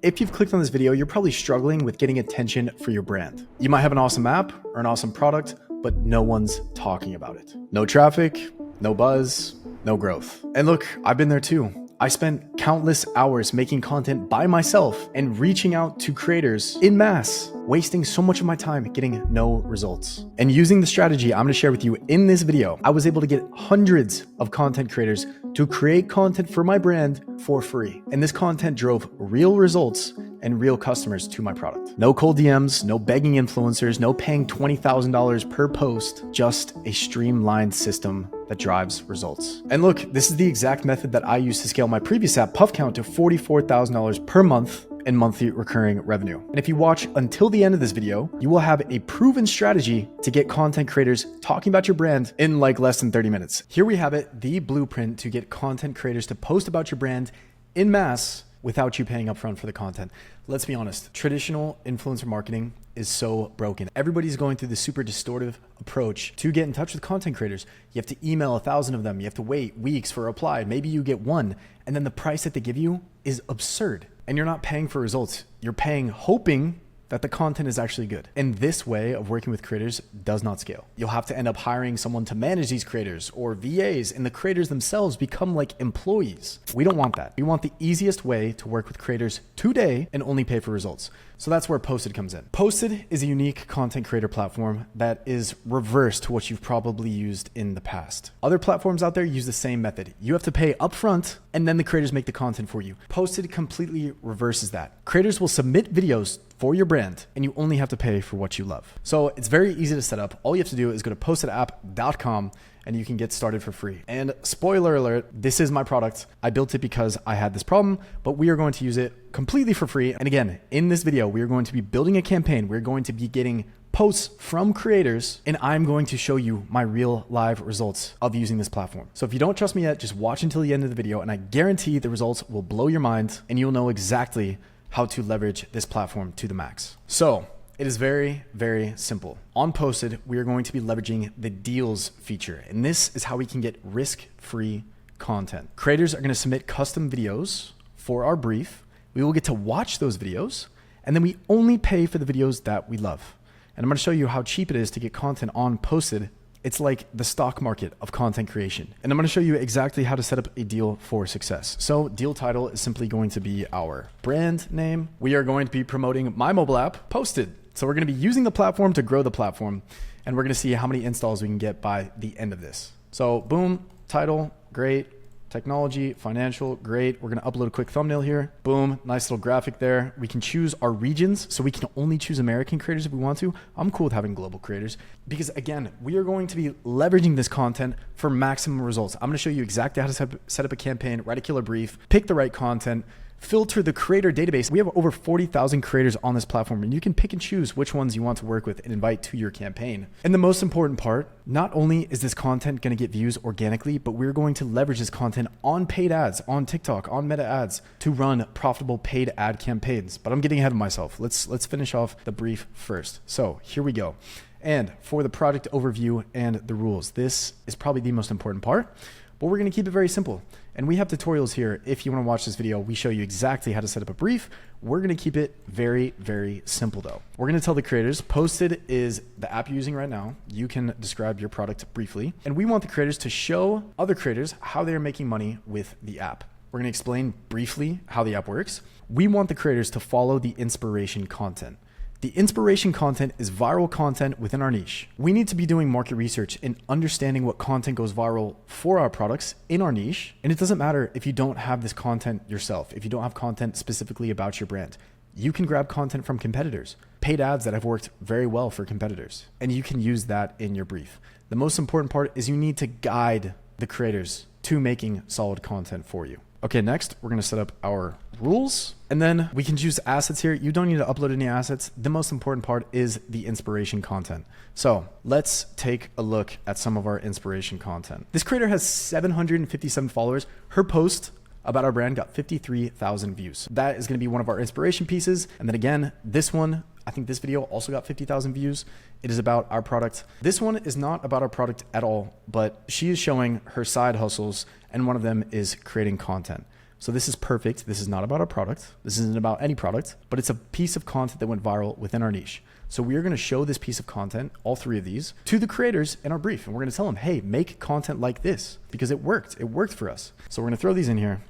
If you've clicked on this video, you're probably struggling with getting attention for your brand. You might have an awesome app or an awesome product, but no one's talking about it. No traffic, no buzz, no growth. And look, I've been there too. I spent countless hours making content by myself and reaching out to creators en masse, wasting so much of my time getting no results. And using the strategy I'm gonna share with you in this video, I was able to get hundreds of content creators to create content for my brand for free. And this content drove real results and real customers to my product. No cold DMs, no begging influencers, no paying $20,000 per post, just a streamlined system that drives results. And look, this is the exact method that I used to scale my previous app, Puff Count, to $44,000 per month in monthly recurring revenue. And if you watch until the end of this video, you will have a proven strategy to get content creators talking about your brand in like less than 30 minutes. Here we have it, the blueprint to get content creators to post about your brand en masse without you paying upfront for the content. Let's be honest, traditional influencer marketing is so broken. Everybody's going through this super distortive approach to get in touch with content creators. You have to email 1,000 of them. You have to wait weeks for a reply. Maybe you get one, and then the price that they give you is absurd. And you're not paying for results. You're paying hoping that the content is actually good. And this way of working with creators does not scale. You'll have to end up hiring someone to manage these creators or VAs, and the creators themselves become like employees. We don't want that. We want the easiest way to work with creators today and only pay for results. So that's where Posted comes in. Posted is a unique content creator platform that is reverse to what you've probably used in the past. Other platforms out there use the same method. You have to pay upfront and then the creators make the content for you. Posted completely reverses that. Creators will submit videos for your brand and you only have to pay for what you love. So it's very easy to set up. All you have to do is go to postedapp.com and you can get started for free. And spoiler alert, this is my product. I built it because I had this problem, but we are going to use it completely for free. And again, in this video, we are going to be building a campaign. We're going to be getting posts from creators, and I'm going to show you my real live results of using this platform. So if you don't trust me yet, just watch until the end of the video, and I guarantee the results will blow your mind and you'll know exactly how to leverage this platform to the max. So it is very, very simple. On Posted, we are going to be leveraging the deals feature, and this is how we can get risk-free content. Creators are going to submit custom videos for our brief. We will get to watch those videos, and then we only pay for the videos that we love. And I'm going to show you how cheap it is to get content on Posted. It's like the stock market of content creation. And I'm going to show you exactly how to set up a deal for success. So deal title is simply going to be our brand name. We are going to be promoting my mobile app, Posted. So we're going to be using the platform to grow the platform, and we're going to see how many installs we can get by the end of this. So boom, title, great. Technology, financial, great. We're going to upload a quick thumbnail here. Boom, nice little graphic there. We can choose our regions, so we can only choose American creators if we want to. I'm cool with having global creators because again, we are going to be leveraging this content for maximum results. I'm going to show you exactly how to set up a campaign, write a killer brief, pick the right content, filter the creator database. We have over 40,000 creators on this platform, and you can pick and choose which ones you want to work with and invite to your campaign. And the most important part, not only is this content going to get views organically, but we're going to leverage this content on paid ads, on TikTok, on Meta ads to run profitable paid ad campaigns. But I'm getting ahead of myself. Let's finish off the brief first. So here we go. And for the project overview and the rules, this is probably the most important part, but we're going to keep it very simple. And we have tutorials here. If you want to watch this video, we show you exactly how to set up a brief. We're going to keep it very, very simple though. We're going to tell the creators, Posted is the app you're using right now. You can describe your product briefly. And we want the creators to show other creators how they're making money with the app. We're going to explain briefly how the app works. We want the creators to follow the inspiration content. The inspiration content is viral content within our niche. We need to be doing market research and understanding what content goes viral for our products in our niche. And it doesn't matter if you don't have this content yourself, if you don't have content specifically about your brand. You can grab content from competitors, paid ads that have worked very well for competitors, and you can use that in your brief. The most important part is you need to guide the creators to making solid content for you. Okay, next, we're going to set up our rules, and then we can choose assets here. You don't need to upload any assets. The most important part is the inspiration content. So let's take a look at some of our inspiration content. This creator has 757 followers. Her post about our brand got 53,000 views. That is going to be one of our inspiration pieces. And then again, this one, I think this video also got 50,000 views. It is about our product. This one is not about our product at all, but she is showing her side hustles, and one of them is creating content. So this is perfect. This is not about our product. This isn't about any product, but it's a piece of content that went viral within our niche. So we're going to show this piece of content, all three of these, to the creators in our brief. And we're going to tell them, hey, make content like this because it worked. It worked for us. So we're going to throw these in here.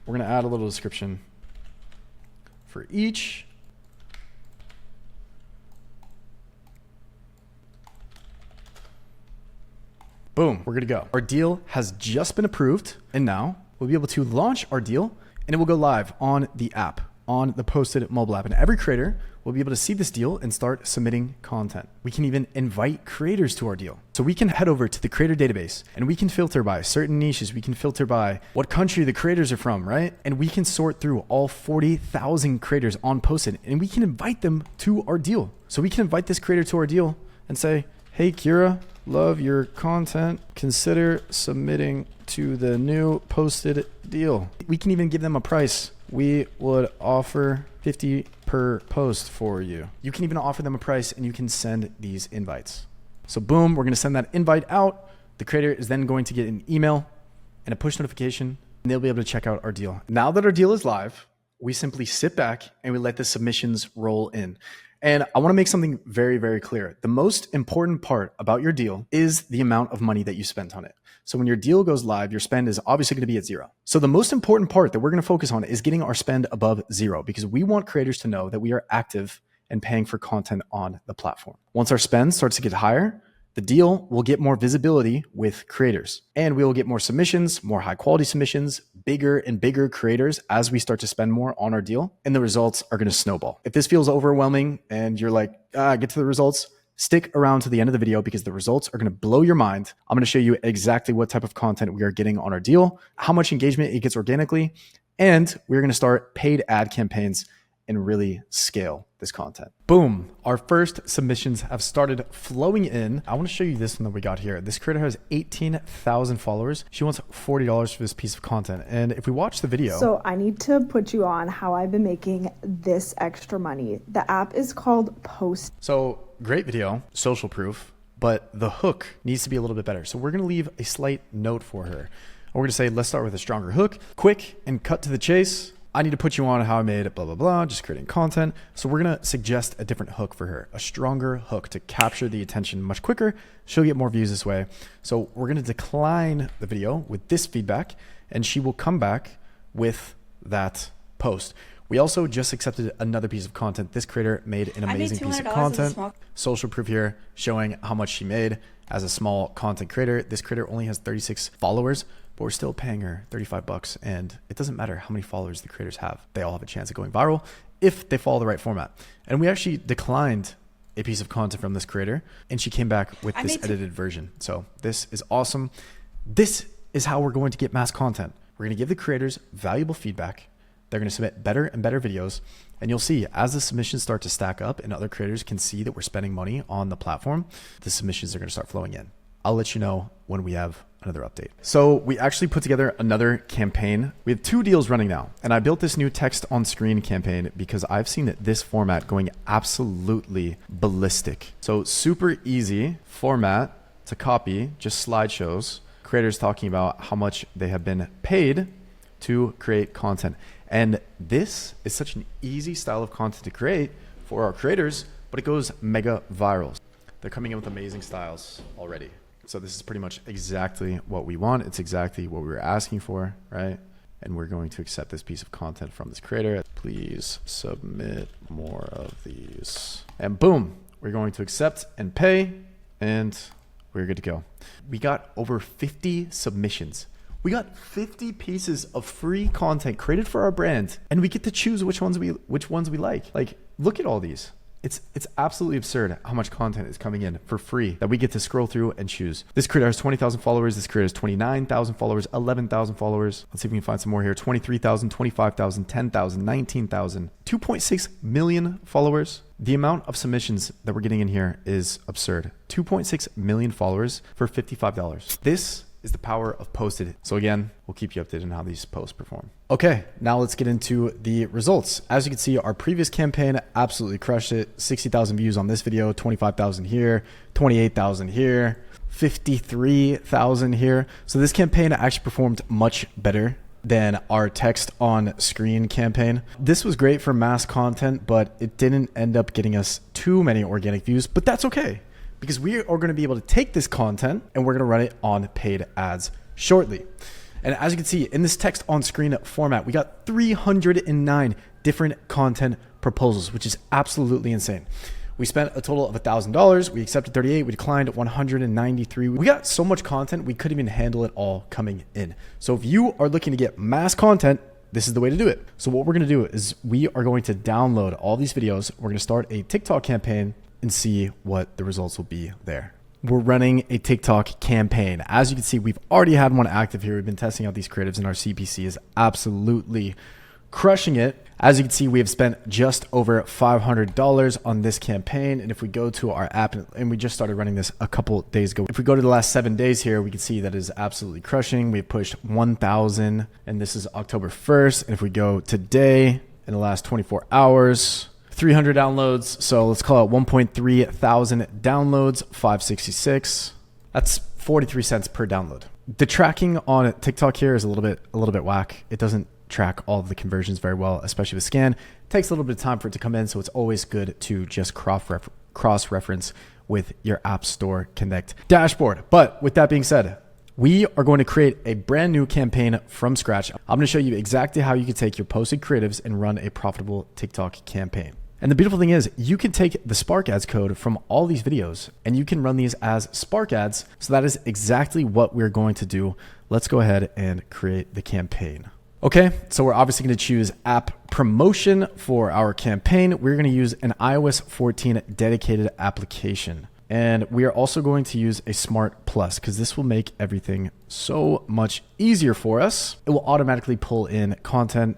We're going to add a little description for each. Boom, we're good to go. Our deal has just been approved, and now we'll be able to launch our deal, and it will go live on the app, on the Posted mobile app. And every creator will be able to see this deal and start submitting content. We can even invite creators to our deal. So we can head over to the creator database and we can filter by certain niches. We can filter by what country the creators are from, right? And we can sort through all 40,000 creators on Posted, and we can invite them to our deal. So we can invite this creator to our deal and say, hey, Kira, love your content. Consider submitting to the new Posted deal. We can even give them a price. We would offer $50 per post for you. You can even offer them a price and you can send these invites. So boom, we're going to send that invite out. The creator is then going to get an email and a push notification, and they'll be able to check out our deal. Now that our deal is live, we simply sit back and we let the submissions roll in. And I want to make something very, very clear. The most important part about your deal is the amount of money that you spent on it. So when your deal goes live, your spend is obviously going to be at zero. So the most important part that we're going to focus on is getting our spend above zero, because we want creators to know that we are active and paying for content on the platform. Once our spend starts to get higher, the deal will get more visibility with creators, and we will get more submissions, more high quality submissions, bigger and bigger creators as we start to spend more on our deal, and the results are going to snowball. If this feels overwhelming and you're like, get to the results, stick around to the end of the video because the results are going to blow your mind. I'm going to show you exactly what type of content we are getting on our deal, how much engagement it gets organically, and we're going to start paid ad campaigns and really scale this content. Boom, our first submissions have started flowing in. I want to show you this one that we got here. This creator has 18,000 followers. She wants $40 for this piece of content. And if we watch the video. So I need to put you on how I've been making this extra money. The app is called Post. So great video, social proof, but the hook needs to be a little bit better. So we're going to leave a slight note for her. We're going to say, let's start with a stronger hook, quick and cut to the chase. I need to put you on how I made it, blah, blah, blah, just creating content. So we're going to suggest a different hook for her, a stronger hook to capture the attention much quicker. She'll get more views this way. So we're going to decline the video with this feedback, and she will come back with that post. We also just accepted another piece of content. This creator made an amazing piece of content. Social proof here showing how much she made as a small content creator. This creator only has 36 followers, but we're still paying her $35, and it doesn't matter how many followers the creators have. They all have a chance of going viral if they follow the right format. And we actually declined a piece of content from this creator, and she came back with this edited version. So this is awesome. This is how we're going to get mass content. We're going to give the creators valuable feedback. They're going to submit better and better videos. And you'll see as the submissions start to stack up and other creators can see that we're spending money on the platform, the submissions are going to start flowing in. I'll let you know when we have another update. So we actually put together another campaign. We have 2 deals running now. And I built this new text on screen campaign because I've seen this format going absolutely ballistic. So super easy format to copy, just slideshows, creators talking about how much they have been paid to create content. And this is such an easy style of content to create for our creators, but it goes mega viral. They're coming in with amazing styles already. So this is pretty much exactly what we want. It's exactly what we were asking for, right? And we're going to accept this piece of content from this creator. Please submit more of these. And boom, we're going to accept and pay, and we're good to go. We got over 50 submissions. We got 50 pieces of free content created for our brand, and we get to choose which ones we like. Like, look at all these. It's absolutely absurd how much content is coming in for free that we get to scroll through and choose. This creator has 20,000 followers. This creator has 29,000 followers, 11,000 followers. Let's see if we can find some more here. 23,000, 25,000, 10,000, 19,000, 2.6 million followers. The amount of submissions that we're getting in here is absurd. 2.6 million followers for $55. This is the power of Posted. So again, we'll keep you updated on how these posts perform. Okay, now let's get into the results. As you can see, our previous campaign absolutely crushed it. 60,000 views on this video, 25,000 here, 28,000 here, 53,000 here. So this campaign actually performed much better than our text on screen campaign. This was great for mass content, but it didn't end up getting us too many organic views, but that's okay because we are going to be able to take this content and we're going to run it on paid ads shortly. And as you can see in this text on screen format, we got 309 different content proposals, which is absolutely insane. We spent a total of $1,000. We accepted 38. We declined 193. We got so much content, we couldn't even handle it all coming in. So if you are looking to get mass content, this is the way to do it. So what we're going to do is we are going to download all these videos. We're going to start a TikTok campaign and see what the results will be there. We're running a TikTok campaign. As you can see, we've already had one active here. We've been testing out these creatives and our CPC is absolutely crushing it. As you can see, we have spent just over $500 on this campaign. And if we go to our app, and we just started running this a couple days ago, if we go to the last 7 days here, we can see that it is absolutely crushing. We've pushed 1,000 and this is October 1st. And if we go today in the last 24 hours, 300 downloads. So let's call it 1.3 thousand downloads, 566. That's 43 cents per download. The tracking on TikTok here is a little bit whack. It doesn't track all of the conversions very well, especially with scan. It takes a little bit of time for it to come in. So it's always good to just cross-reference with your App Store Connect dashboard. But with that being said, we are going to create a brand new campaign from scratch. I'm going to show you exactly how you can take your posted creatives and run a profitable TikTok campaign. And the beautiful thing is you can take the Spark Ads code from all these videos and you can run these as Spark Ads. So that is exactly what we're going to do. Let's go ahead and create the campaign. Okay, so we're obviously going to choose app promotion for our campaign. We're going to use an iOS 14 dedicated application. And we are also going to use a Smart Plus because this will make everything so much easier for us. It will automatically pull in content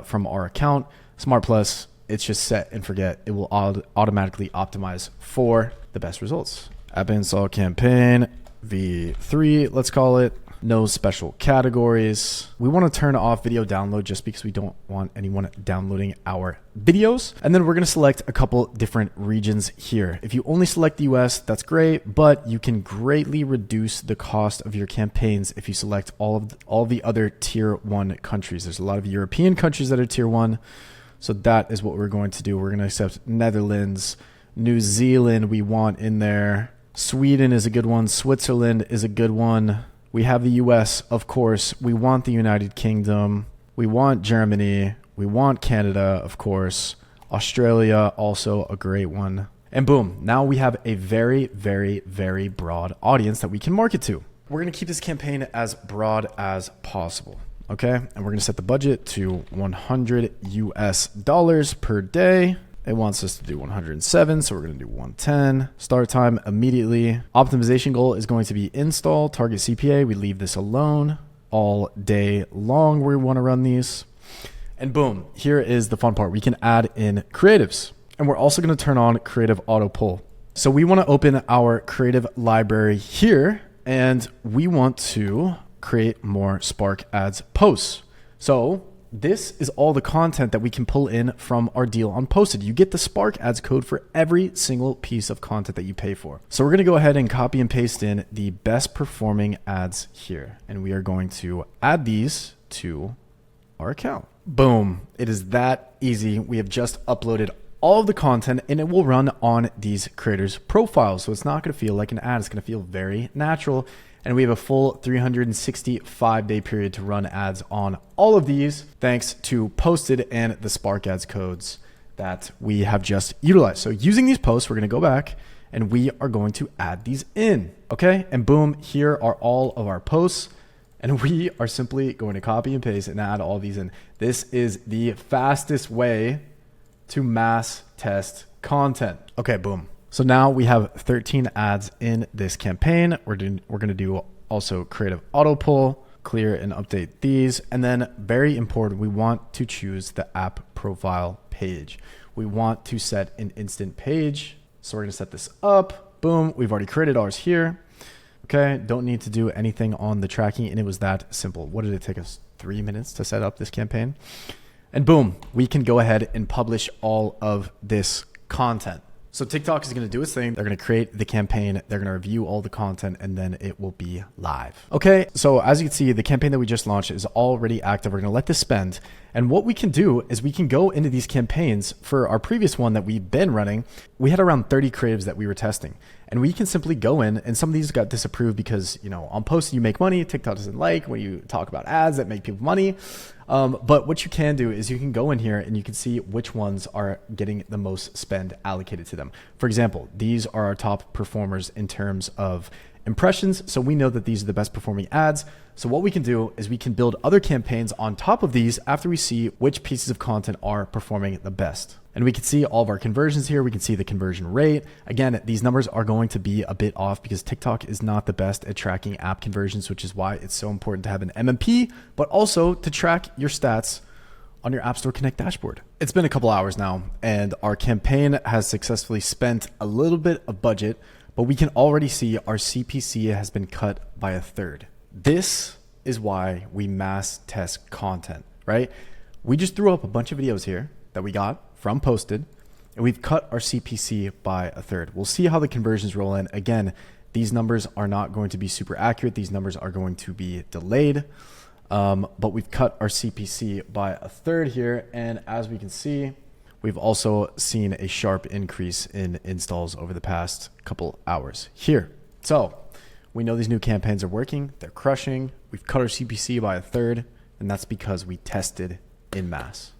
from our account. Smart Plus, it's just set and forget. It will automatically optimize for the best results. App install campaign V3, let's call it. No special categories. We want to turn off video download just because we don't want anyone downloading our videos. And then we're going to select a couple different regions here. If you only select the US, that's great, but you can greatly reduce the cost of your campaigns if you select all the other tier 1 countries. There's a lot of European countries that are tier 1. So that is what we're going to do. We're going to accept Netherlands, New Zealand we want in there. Sweden is a good one. Switzerland is a good one. We have the US, of course. We want the United Kingdom. We want Germany. We want Canada, of course. Australia, also a great one. And boom, now we have a very, very, very broad audience that we can market to. We're going to keep this campaign as broad as possible. Okay, and we're going to set the budget to $100 US per day. It wants us to do 107, so we're going to do 110. Start time immediately. Optimization goal is going to be install. Target CPA, we leave this alone all day long. We want to run these. And boom, here is the fun part. We can add in creatives. And we're also going to turn on creative auto pull. So we want to open our creative library here, and we want to create more Spark Ads posts. So this is all the content that we can pull in from our deal on Posted. You get the Spark Ads code for every single piece of content that you pay for. So we're going to go ahead and copy and paste in the best performing ads here. And we are going to add these to our account. Boom. It is that easy. We have just uploaded all of the content and it will run on these creators' profiles. So it's not going to feel like an ad. It's going to feel very natural. And we have a full 365-day period to run ads on all of these, thanks to Posted and the Spark Ads codes that we have just utilized. So using these posts, we're going to go back and we are going to add these in. Okay. And boom, here are all of our posts. And we are simply going to copy and paste and add all these in. This is the fastest way to mass test content. Okay, boom. So now we have 13 ads in this campaign. We're going to do also creative auto pull, clear and update these. And then very important, we want to choose the app profile page. We want to set an instant page. So we're going to set this up. Boom. We've already created ours here. Okay. Don't need to do anything on the tracking. And it was that simple. What did it take us? 3 minutes to set up this campaign? And boom, we can go ahead and publish all of this content. So TikTok is going to do its thing. They're going to create the campaign. They're going to review all the content, and then it will be live. Okay, so as you can see, the campaign that we just launched is already active. We're going to let this spend. And what we can do is we can go into these campaigns. For our previous one that we've been running, we had around 30 creatives that we were testing. And we can simply go in, and some of these got disapproved because, on posts you make money. TikTok doesn't like when you talk about ads that make people money. But what you can do is you can go in here and you can see which ones are getting the most spend allocated to them. For example, these are our top performers in terms of impressions. So we know that these are the best performing ads. So what we can do is we can build other campaigns on top of these after we see which pieces of content are performing the best. And we can see all of our conversions here. We can see the conversion rate. Again, these numbers are going to be a bit off because TikTok is not the best at tracking app conversions, which is why it's so important to have an MMP, but also to track your stats on your App Store Connect dashboard. It's been a couple hours now, and our campaign has successfully spent a little bit of budget, but we can already see our CPC has been cut by a third. This is why we mass test content, right? We just threw up a bunch of videos here that we got from Posted, and we've cut our CPC by a third. We'll see how the conversions roll in. Again, these numbers are not going to be super accurate. These numbers are going to be delayed, but we've cut our CPC by a third here. And as we can see, we've also seen a sharp increase in installs over the past couple hours here. So we know these new campaigns are working. They're crushing. We've cut our CPC by a third, and that's because we tested in mass.